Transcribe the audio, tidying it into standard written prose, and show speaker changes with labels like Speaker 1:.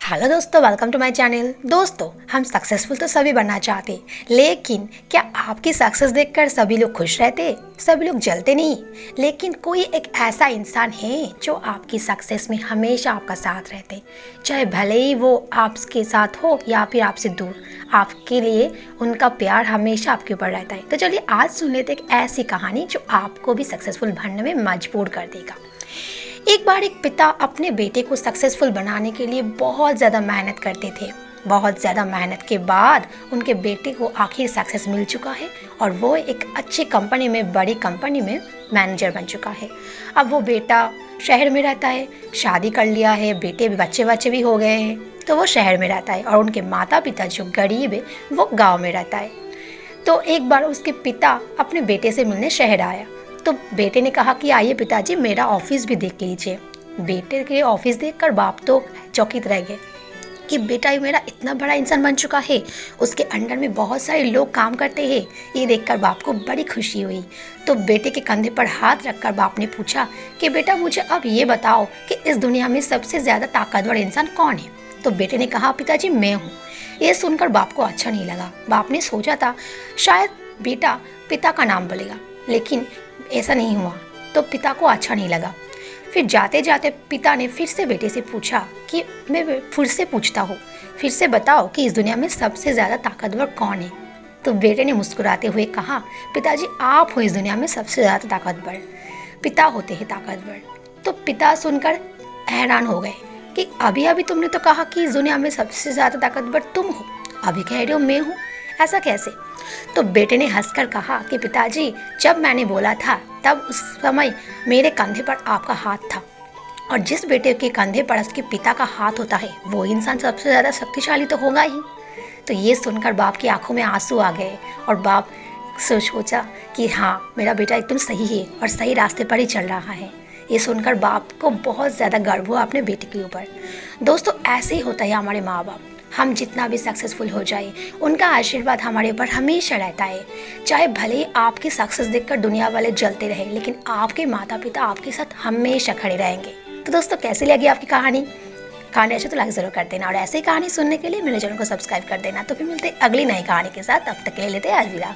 Speaker 1: Hello दोस्तों, welcome to my channel. दोस्तों, हम सक्सेसफुल तो सभी बनना चाहते, लेकिन क्या आपकी सक्सेस देखकर सभी लोग खुश रहते? सभी लोग जलते नहीं। लेकिन कोई एक ऐसा इंसान है जो आपकी सक्सेस में हमेशा आपका साथ रहते, चाहे भले ही वो आपके साथ हो या फिर आपसे दूर। आपके लिए उनका प्यार हमेशा आपके ऊपर रहता है। तो चलिए आज सुन लेते एक ऐसी कहानी जो आपको भी सक्सेसफुल बनने में मजबूर कर देगा। एक बार एक पिता अपने बेटे को सक्सेसफुल बनाने के लिए बहुत ज़्यादा मेहनत करते थे। बहुत ज़्यादा मेहनत के बाद उनके बेटे को आखिर सक्सेस मिल चुका है और वो एक अच्छी कंपनी में, बड़ी कंपनी में मैनेजर बन चुका है। अब वो बेटा शहर में रहता है, शादी कर लिया है, बेटे भी बच्चे भी हो गए हैं, तो वो शहर में रहता है और उनके माता पिता जो गरीब है वो गाँव में रहता है। तो एक बार उसके पिता अपने बेटे से मिलने शहर आया, तो बेटे ने कहा कि आइए पिताजी, मेरा ऑफिस भी देख लीजिए। बेटे के ऑफिस देखकर बाप तो चौकित रह गए कि बेटा ये मेरा इतना बड़ा इंसान बन चुका है, उसके अंडर में बहुत सारे लोग काम करते हैं। ये देखकर बाप को बड़ी खुशी हुई। तो बेटे के कंधे पर हाथ रखकर बाप ने पूछा कि बेटा मुझे अब ये बताओ कि इस दुनिया में सबसे ज़्यादा ताकतवर इंसान कौन है? तो बेटे ने कहा पिताजी मैं हूँ। ये सुनकर बाप को अच्छा नहीं लगा। बाप ने सोचा था शायद बेटा पिता का नाम बोलेगा, लेकिन ऐसा नहीं हुआ, तो पिता को अच्छा नहीं लगा। फिर जाते जाते पिता ने फिर से बेटे से पूछा कि मैं फिर से पूछता हूँ, फिर से बताओ कि इस दुनिया में सबसे ज़्यादा ताकतवर कौन है? तो बेटे ने मुस्कुराते हुए कहा पिताजी आप हो इस दुनिया में सबसे ज़्यादा ताकतवर, पिता होते हैं ताकतवर। तो पिता सुनकर हैरान हो गए कि अभी अभी तुमने तो कहा कि इस दुनिया में सबसे ज़्यादा ताकतवर तुम हो, अभी कह रहे हो मैं हूँ, ऐसा कैसे? तो बेटे ने हंसकर कहा कि पिताजी जब मैंने बोला था तब उस समय मेरे कंधे पर आपका हाथ था, और जिस बेटे के कंधे पर उसके पिता का हाथ होता है वो इंसान सबसे ज़्यादा शक्तिशाली तो होगा ही। तो ये सुनकर बाप की आंखों में आंसू आ गए और बाप सोचा कि हाँ मेरा बेटा एकदम सही है और सही रास्ते पर ही चल रहा है। ये सुनकर बाप को बहुत ज़्यादा गर्व हुआ अपने बेटे के ऊपर। दोस्तों, ऐसे ही होता है हमारे माँ बाप। हम जितना भी सक्सेसफुल हो जाए, उनका आशीर्वाद हमारे ऊपर हमेशा रहता है। चाहे भले ही आपकी सक्सेस देखकर दुनिया वाले जलते रहे, लेकिन आपके माता पिता आपके साथ हमेशा खड़े रहेंगे। तो दोस्तों, कैसी लगी आपकी कहानी अच्छी तो लाइक ज़रूर कर देना, और ऐसे ही कहानी सुनने के लिए मेरे चैनल को सब्सक्राइब कर देना। तो फिर मिलते अगली नई कहानी के साथ, तब तक के लिए लेते हैं अलविदा।